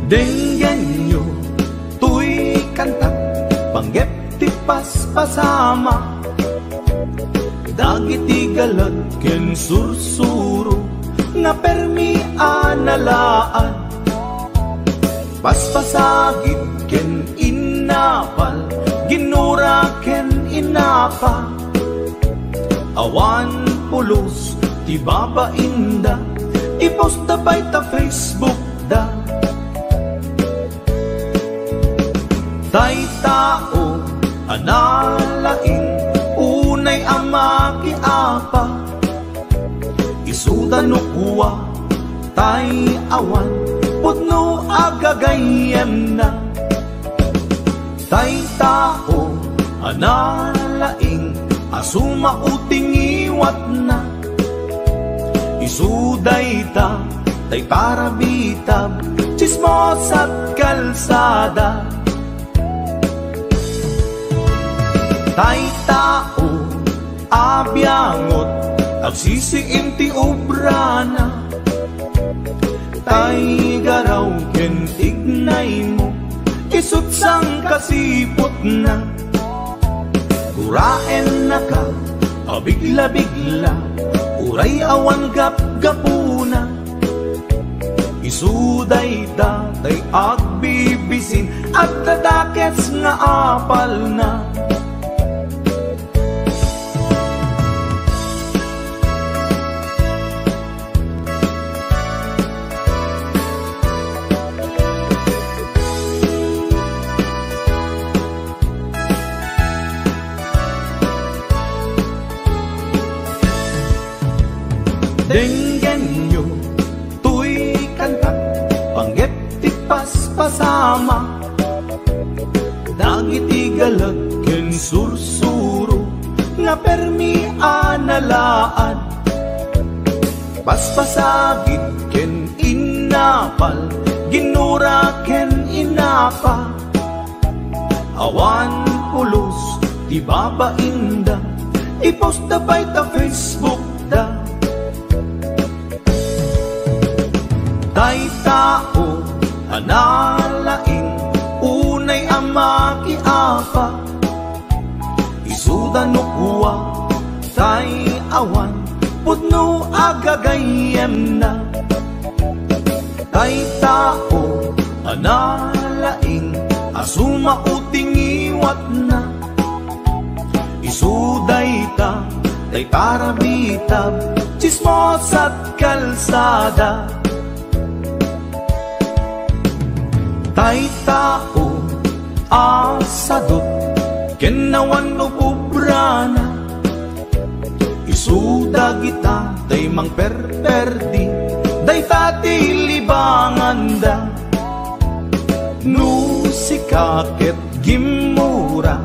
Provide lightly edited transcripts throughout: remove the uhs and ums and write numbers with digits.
Denggan nyo, tuy kanta, panggep ti paspasama, dagiti galag ken sursuro, nga permi analaan, paspasagit ken inapal, ginura ken inapa, awan pulos ti babainda, ipost da bay ta Facebook da. Tay tao analaing unay ama kiapa, isuda no kuwa tay awan putno agagayan na. Tay tao analaing asuma uting iwat na, isuday ta tay parabitab chismos at kalsada. Tay tao abyangot agsisiim ti obrana, tay garaw ken ignay mo isut sang kasipot na. Kuraen na ka abigla-bigla, uray awan gap-gapuna, isuday ta tay agbibisin at tadakets nga apal na. Denggan nyo, tuy kanta, panggep ti paspasama, dagiti galag ken sursuro, nga permi analaan, paspasagit ken inapal, ginura ken inapa, awan pulos ti babainda, ipost da bay ta Facebook da. Tay tao analaing unay ama kiapa, isuda no kuwa tay awan putno agagayan na. Tay tao analaing asuma uting iwat na, isuday ta tay parabitab chismos at kalsada. Tay tao asadot kenawan no pobrana, isuda kita tay mang perperdi, day tati libangan da. No sikaket gimura,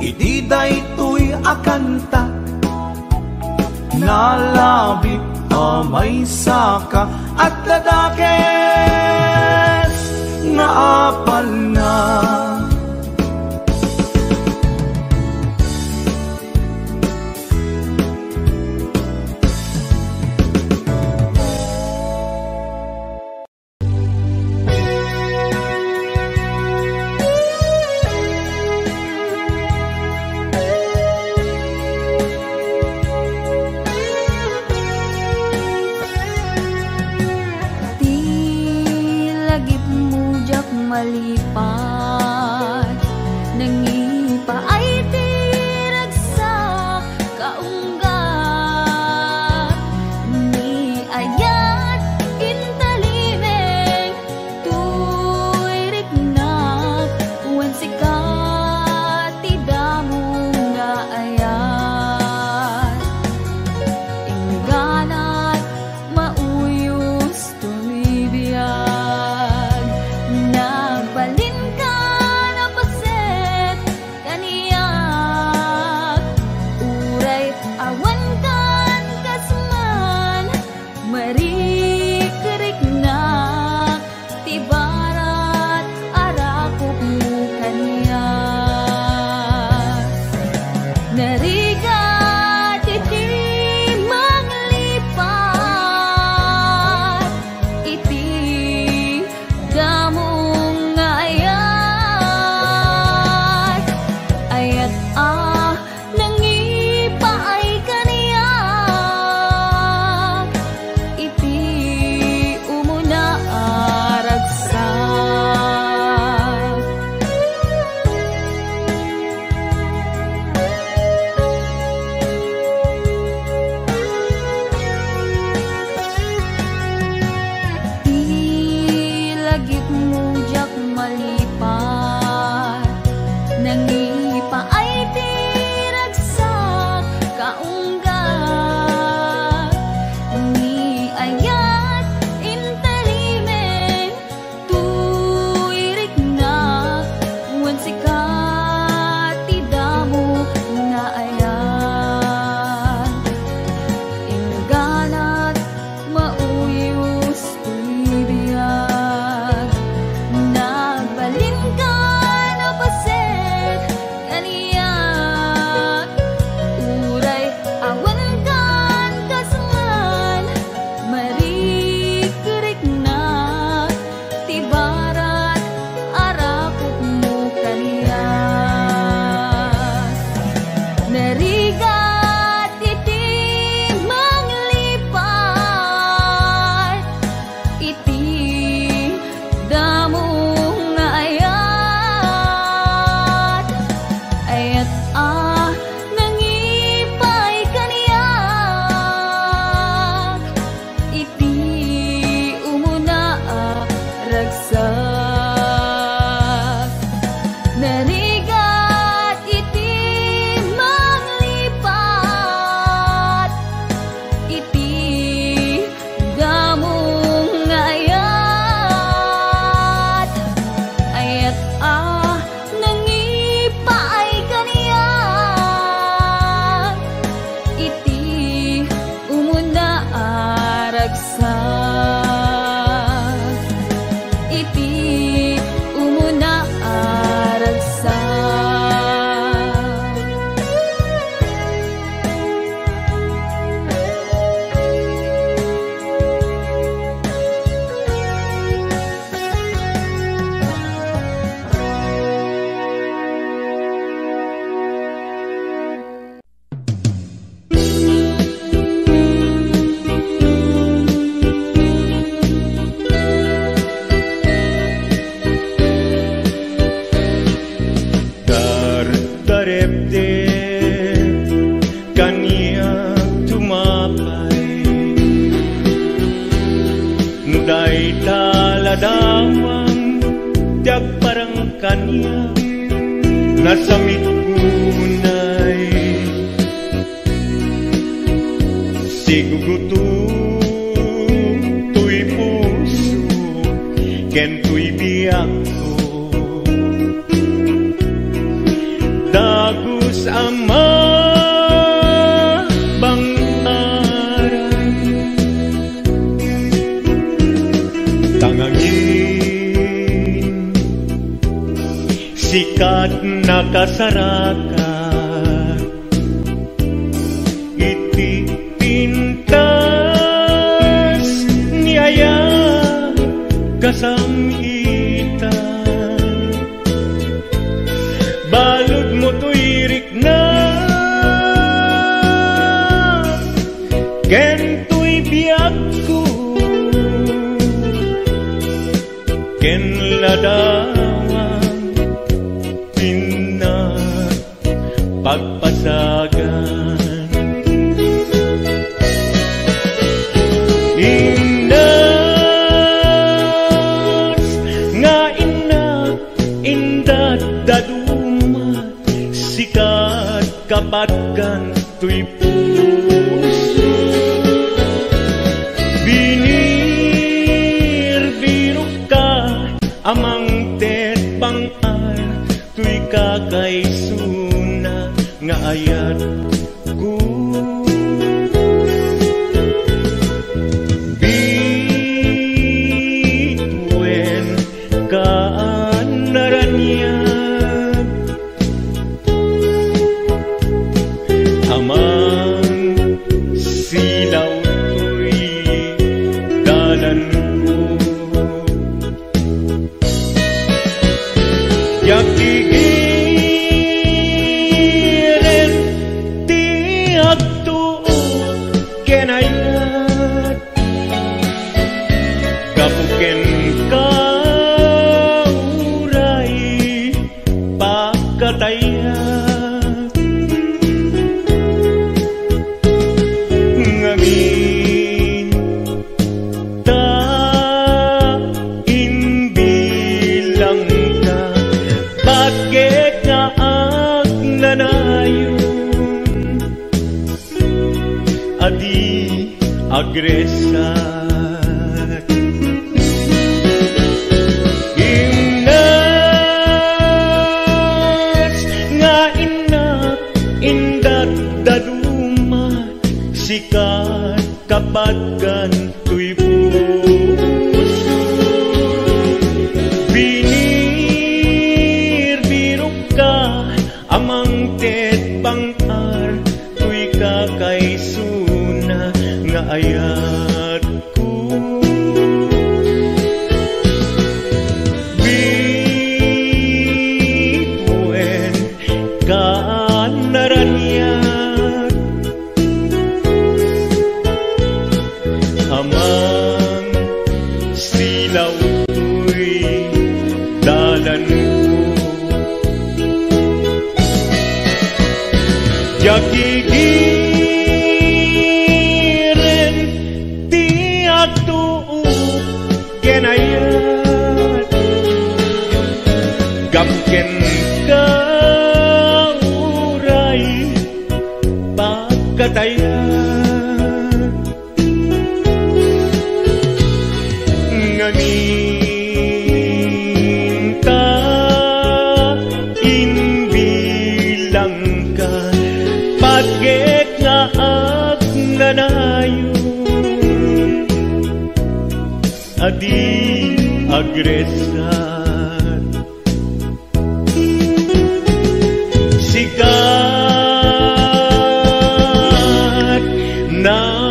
iti day tuy akanta, nalabit amay saka at ladakes nga apal na. Malipat nangipa ay tiragsak kaunggat ni ayat intalimeng tuirik na wen sikat tidamong nga ayat ingganat mauyos tumibiyag. Nagbalin ka aragsak iti umuna aragsak. Taladawang tiag parang kanya nasamit kunay siguguto tuy puso ken tuy biyak ko dagus ama sikat na kasarakan iti pintas niyaya kasamitan balod mo tuirik na ken tuy biyak ko ken lada pagpasagan inas nga inak indat daduma sikat kapatkan tuy puso binir birok ka amang tet pangar tuy kakaisun nga ayat ko bituin kaan naranyag amang silaw to'y dalan ko yakiin agresat inas nga inak indat daduma sikat kapatkan tuy puso binir birok ka amang tet pangar tuy kakaisuna nga ayat ko bituin kaan naranyag amang di agresar. Sikat nam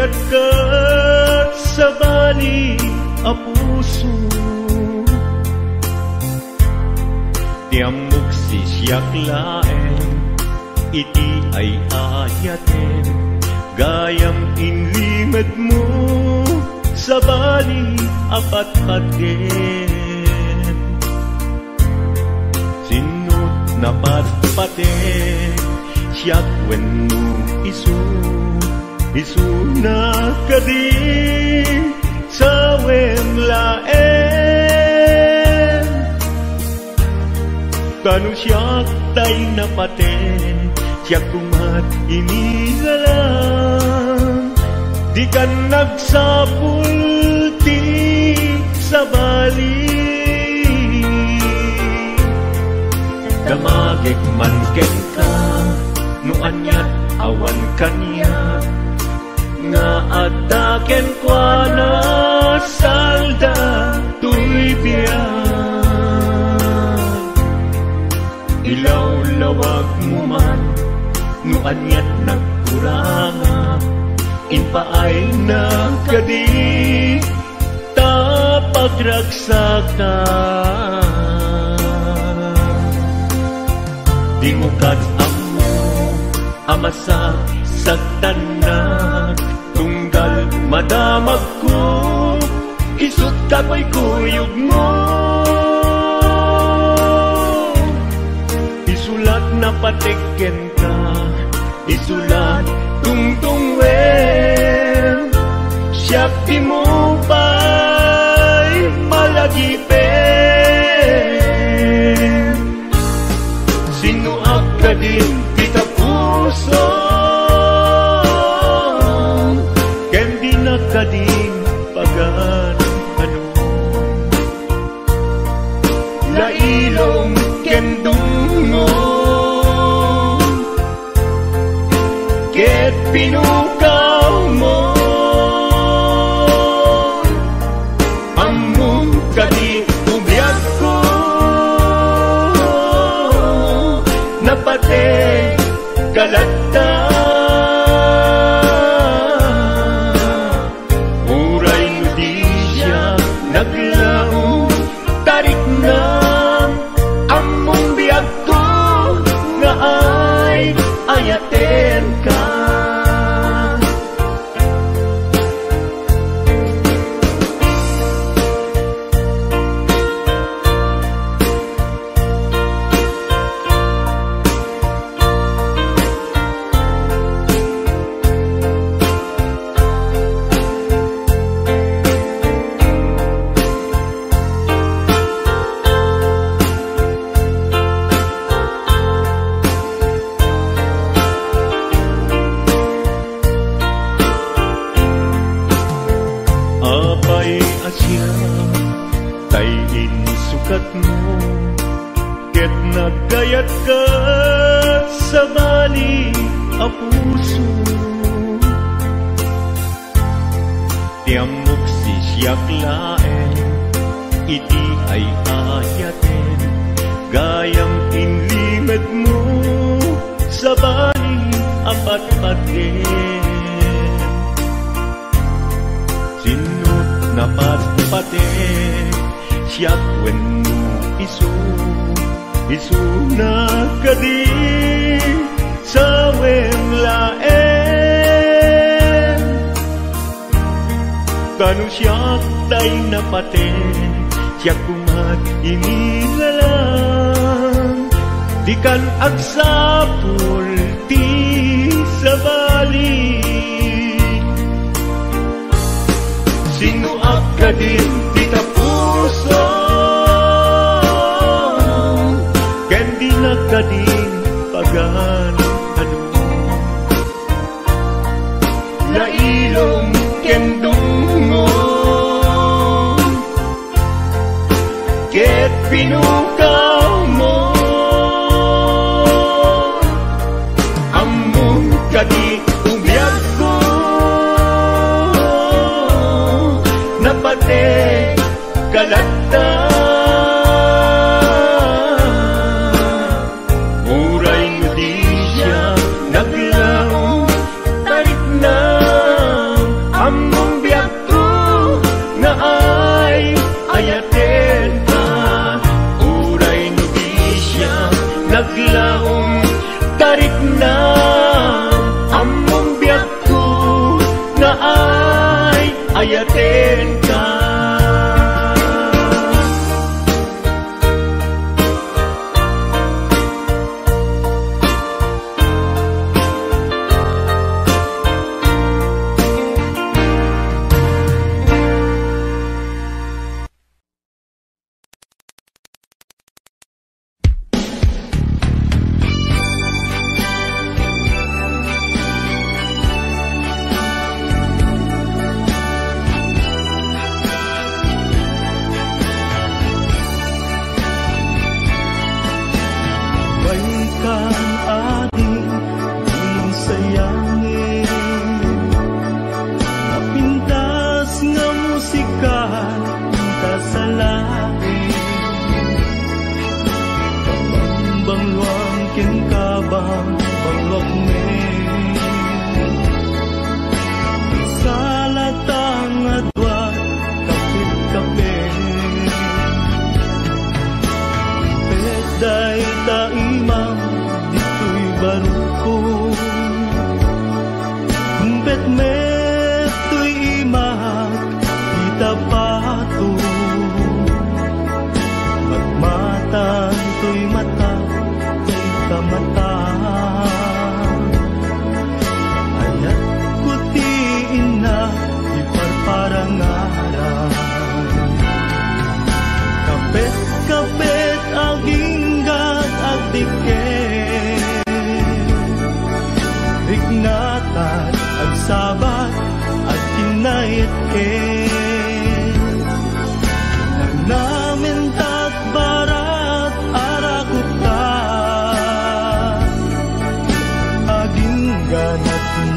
gayat ka sa bali a puso. Tiamok si siyak laeng, iti ay ayaten, gayam inlimad mo sa bali apat-paten. Sinut na patpaten, siyak wenno isu na kadi sa wemlaen. Kanu siyak tay napaten, siyak kumat inilalang, di kan nagsapulti sa bali. Damagek man ken ka, nuanyat awan kanya, nga ataken kwa na salda tuy biyan. Ilaw-lawag mo man, nuanyat nagkuranga, inpaay na kadi tapagragsakan. Di mo amo amasa sagtanan, tunggal madamag ko, isut kapoy kuyog mo. Isulat na patiken ka, isulat tungtungwen, siyak di mo pa'y malagipen. Sinuak ka din kita puso, ken di na ka din pagan ano. Lailong ken dungo, ket pinukaw mo, among kadi ubiyag ko, napate kalata. Uray no di siya naglaong, tarik na among biyag ko, nga ay ayaten ka. Apay asya tayin sukat mo, ket nagkayat ka sa bali a puso. Tiamok si siyak laeng, iti ay ayaten, gayam inlimad mo sa bali apat-paten. Sinut na patpaten, siyak wenno isu na kadi sa wemlaen. Kanu siyak tay napaten, siyak kumat inilalang, di kan agsapul ti sa bali. Sinuak ka din kita puso, ken di na ka din pagan ano. Lailong ken dungo, ket pinukaw mo, among kadi ubiyag ko, napate kalata. Uray no di siya naglaong, tarik na atin ka.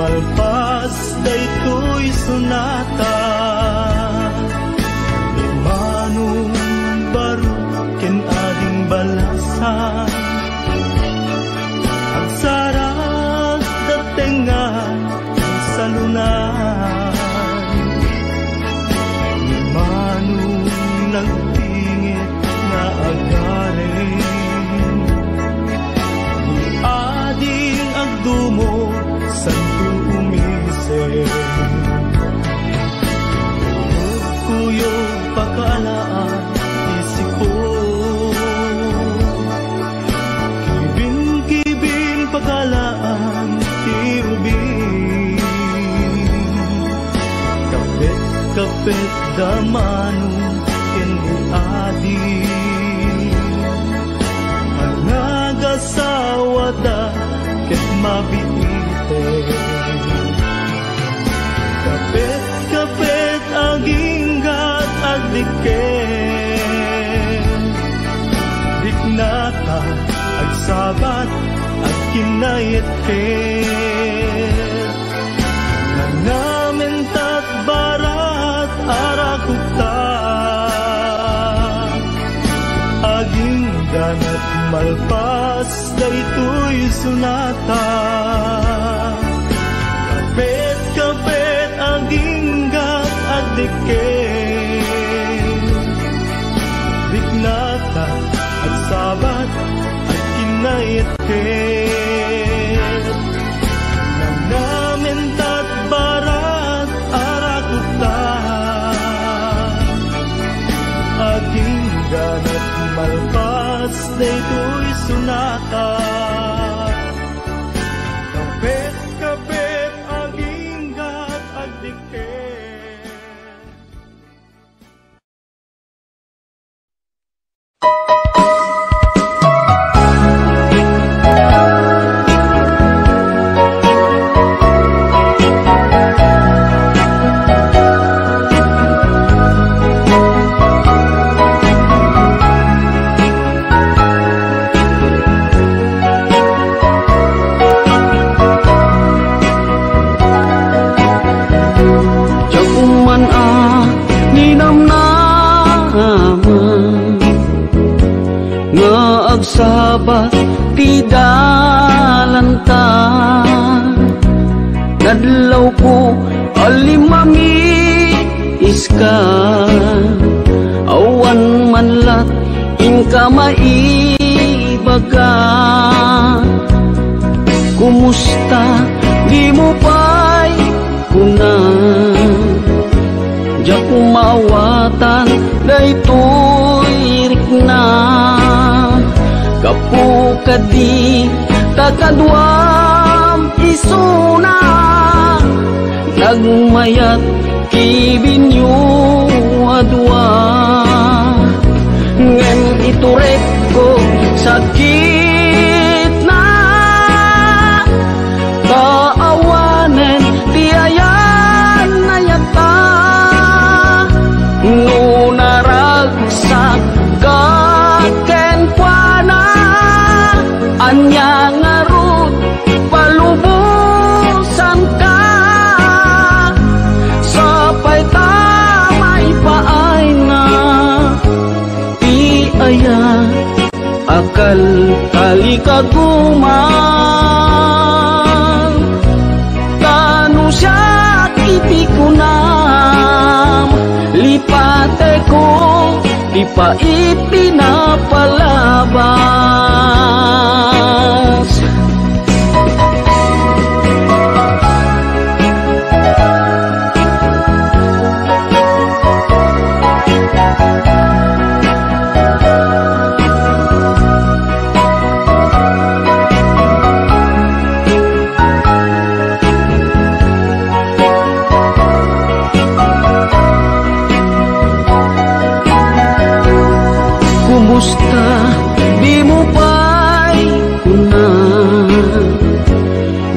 Malpas daytoy sunata Imanong baro ken ading balasan Ang sarap datengan sa lunan Imanong nagtingit na agarin Ni ading agdumo santo umise Kuyog pagkalaan isipo Kibin-kibin pagkalaan tiubin Kapit-kapit damanong kenbuadi Ang nagasawada ket mabiti Kapit-kapit aginggat agdiken Diknata agsabat at kinayetken Nanamentat barat arakukta Aginggan at malpas daytoy sunata Kapit-kapit aginggat agdiken Diknata agsabat at kinayetken Nanamentat barat arakukta Aginggan at malpas daytoy sunata Kapit-kapit aginggat agdiken Sabat ti dalanta Nadlaw ko alimami iska Awan manlat inka maibaga Kumusta di mo pa'y kunan Mawatan daytoy rikna gapu kadi takadwam isuna nagmayat kibinyo adwa ngem iturek ko sakit na kaawanen tiayan nayata nunaragsak kaken kuana anya ngarut palubusan ka sapay tamay paay na ti aya akal kalikaguman tanu siya ipikunam lipate ko di pa ipinapalabas. Kumusta di mo pa'y kuna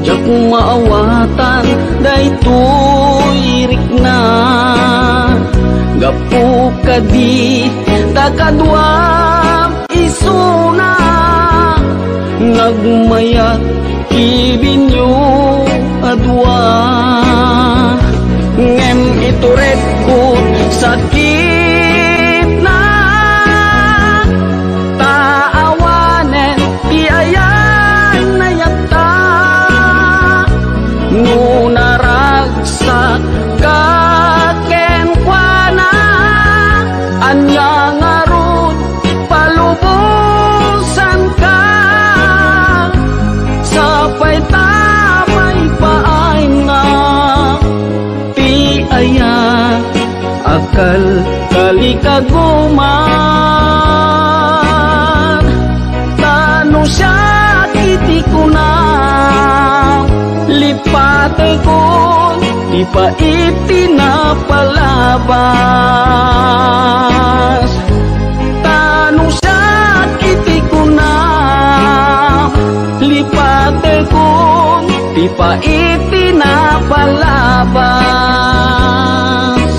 diya kung maawatan daytoy rikna gapu kadi takadwam isuna nagmayat kibinyo adwa ngem ituret ko sakit na taawanen ti ayan nayata nunaragsak kaken kuana anya ngarut palubusan ka sapay tamay paay nga ti aya akal kalikaguman tanu siya itikuna lipate ko di pa ipinapalabas tanu siya itikuna lipate ko di pa ipinapalabas.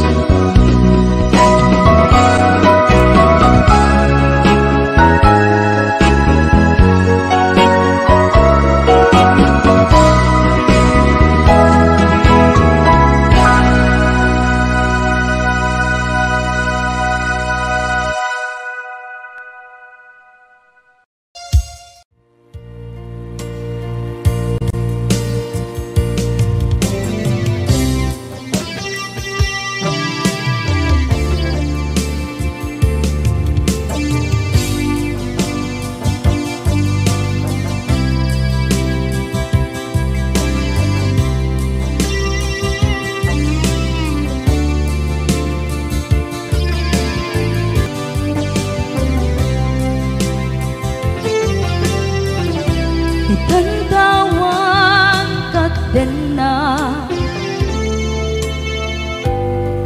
Itantawan kaden na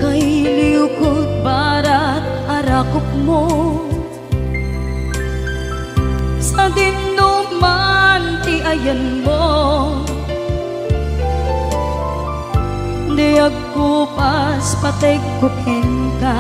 kay liukod barat arakop mo sa dinuman ti ayan mo di ako pas pateg ko ka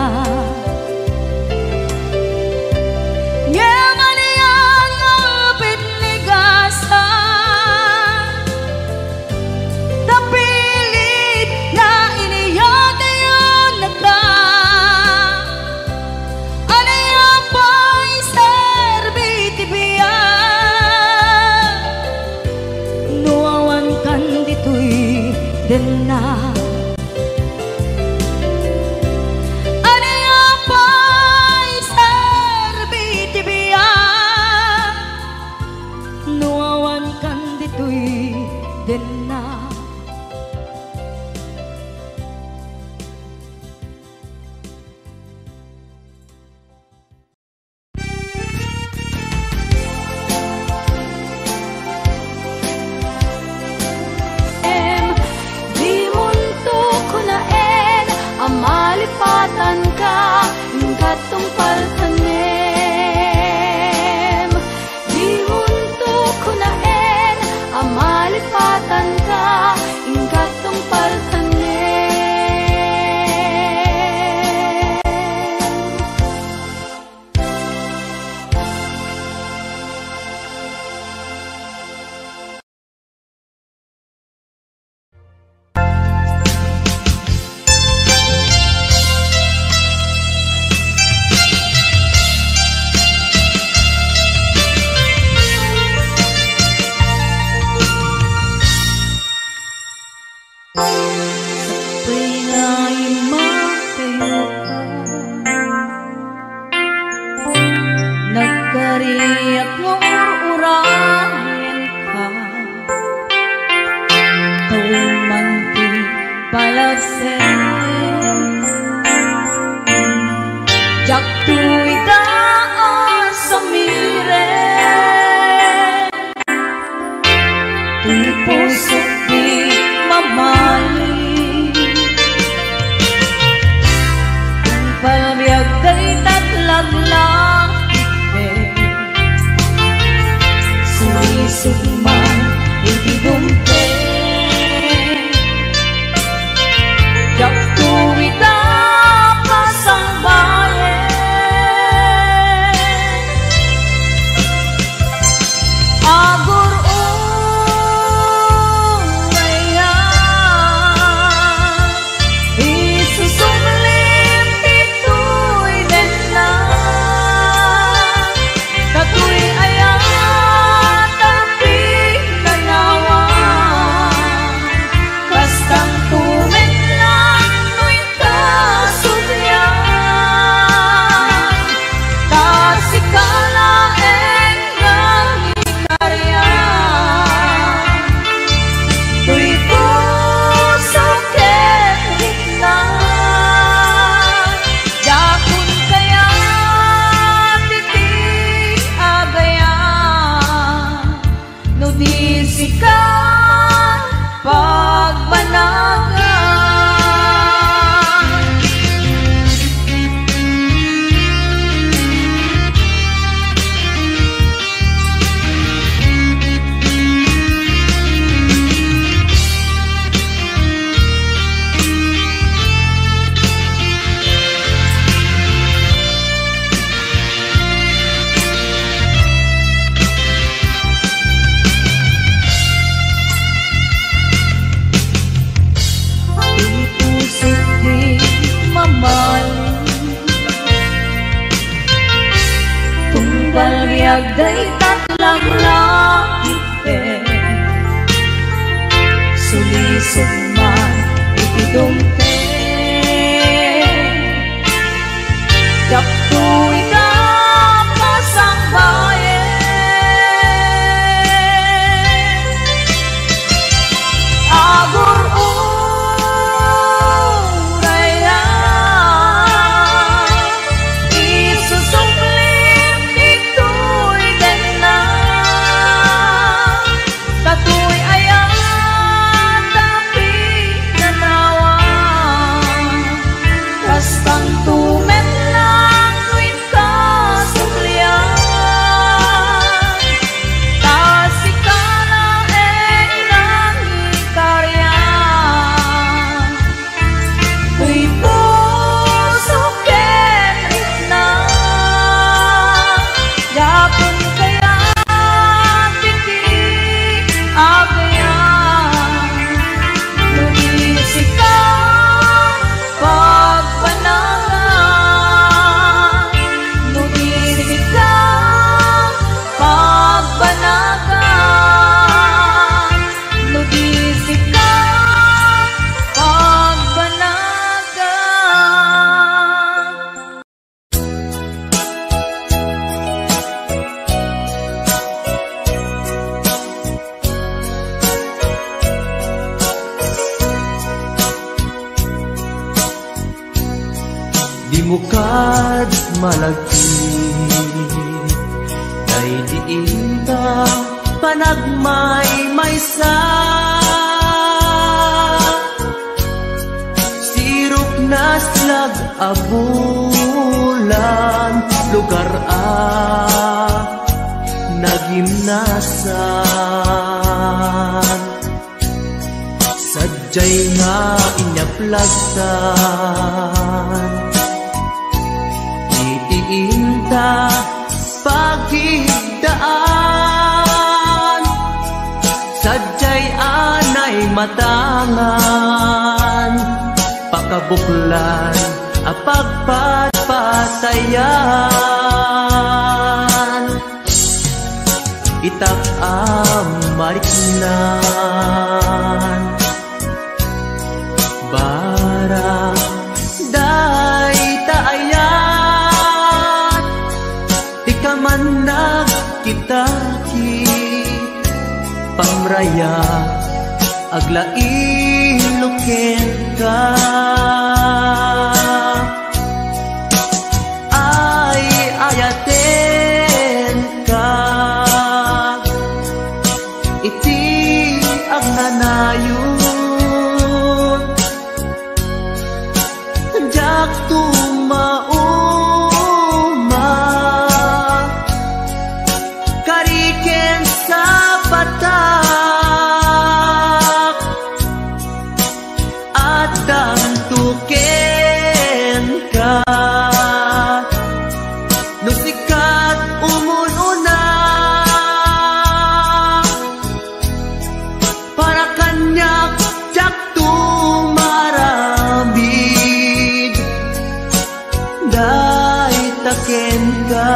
Jak tuidaan sa mire tuy puso di mamali kung palbiag day tatlag lang sulisog man hindi dumpe jak tuidaan pasang bayan agur uraya isusumlim itu'y denla katu'y ayan tapi nanawa bastang tumen lang nu'y kasudyan kasikala day tatlang langit sulisog man itidumpe jak tu'y kapasang bayan agur uraya isusumlim itu'y denla katu'y ayan tapi nanawa bastang tumen lang nu'y kasumlian kasikala nang ikaryan tuy puso kenit na yapon kaya titi agayan lumisik ka pagbanagan lumisik ka pagbanagan lumisik ka pagbanagan. Di mo kad malagi day diinta panagmay maysa sirok na slag abulan lugar nagimnasan sadyay nga inyaplagsan itiinta pagigdaan sadyay anay matangan pakabuklan apagpatpatayan itak mariknan bara day taayat di ka man nagkitaki pamraya aglain ka jak tumauma kariken sa patak at tantuken ka no sikat umununa para kanyak jak tumarambid dahil taken ka.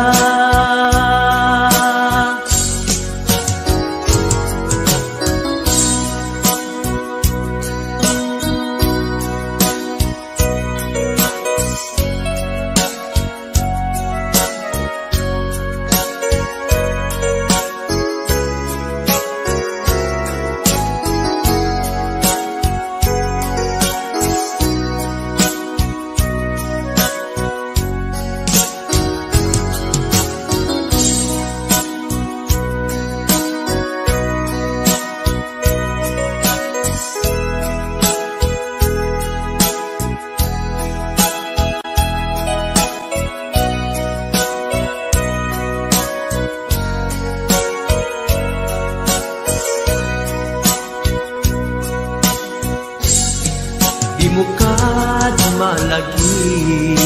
Mukad malagi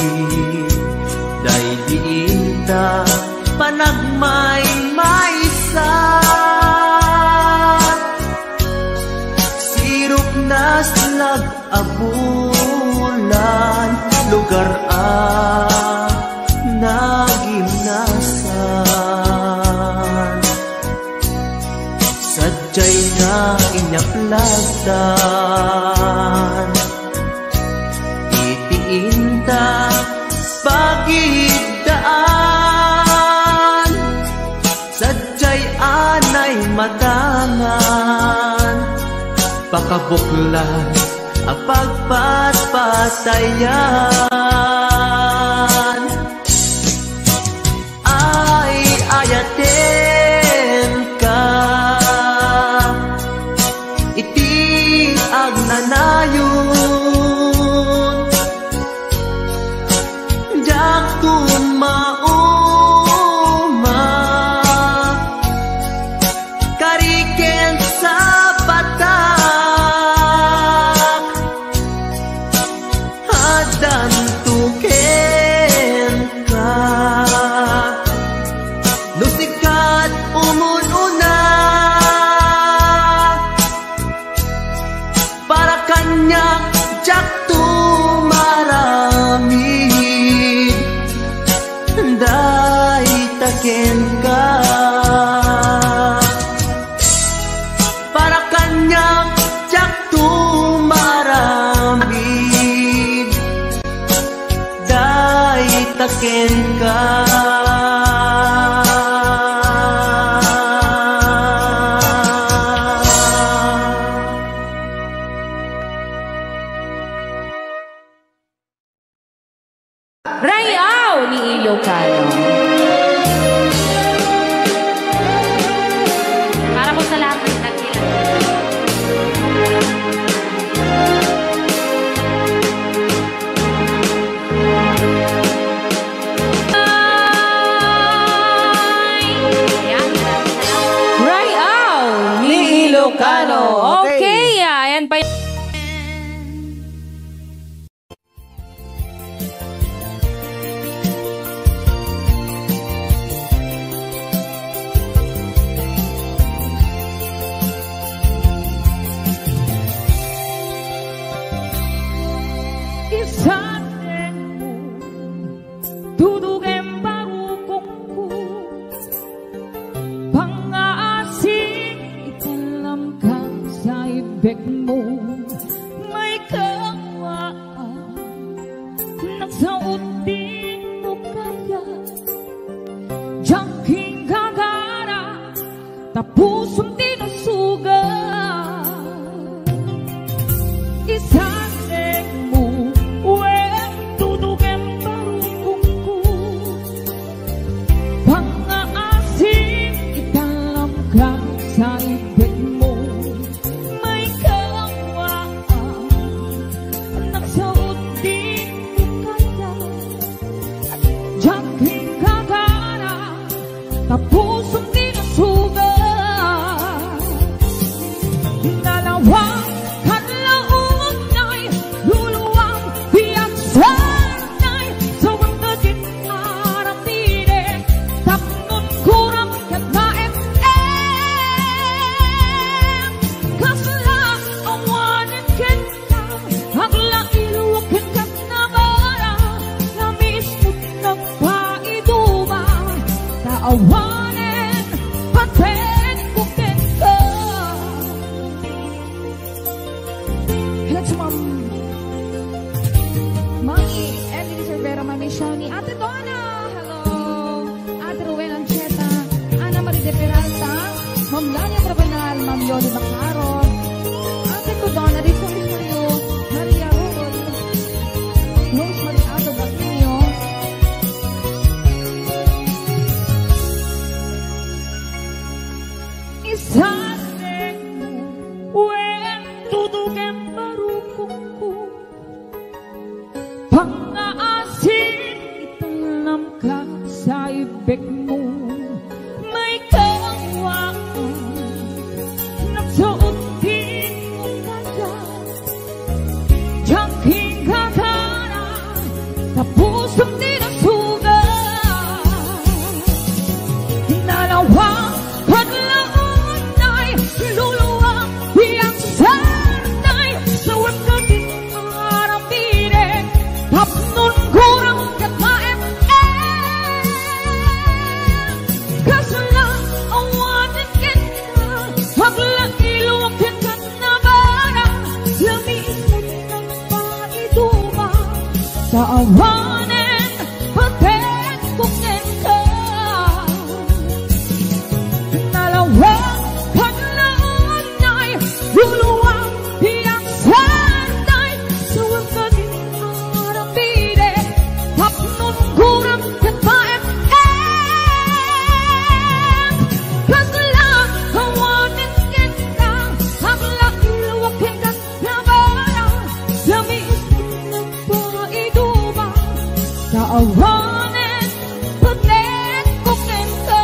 day diinta panagmay maysa sirok na slag abulan lugar nagimnasan sadyay na inyaplagdan inta pagidaan sadyay anay matangan pakabuklan ang pagpatpatayan ay ayaten ka iti agnanayon tumauma kariken sa patak hadan tuken ka no sikat umununa para kanyak jak tumarami dahil taken ka para kanyang jak tumarambid dahil taken ka. Rayaw ni Ilocano. Para po sa lahat ng nagkilang. Rayaw ni Ilocano. Okay, ayan pa. Dudugen barukongku pangasih italamkan sa ibig mo may kawaan nagsaot din mo kaya jangking gagara tapusong tinusuga isasig mo dudugen barukongku pangasih italamkan sa ibig mo may kawaan nagsaot din mo awanin, patikukin ka. Hello to Mami Emily Cervera, Mami Shani, Ate Donna, hello, Ate Rowena Ancheta, Ana Marie de Peralta, Ma'am Lania Trabanal, Ma'am Yoli Bacaron, Ate ko Donna, Rico Isorio, Maria Rol, Rose Marie Ato Batinio, Isaseng mo, wen tutukin marukungku, pang-aasin italam ka sa ibig mo. May kawaan, nagsuot din mo kaya, tiyangking kakana, tapos ang dinasuga. Nalawang paglaon ay luluwang iyang sanay sa wagdating marapire. Tapnon kurang katmaem kasala awanin kita, haglang iluwakin ka na bara, lamis mo ng paituma sa awanin, patikukin ka. Nalawang paglaon ay luluwang iyang sanay sa wagdating marapire. Tapnon kurang katmaem kasala awanin kita, haglang iluwakin ka na bara, lamis ng paituma sa awanin, patikukin ka.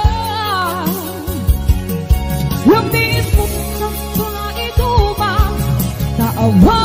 Lamis mo ng paituma sa awanin.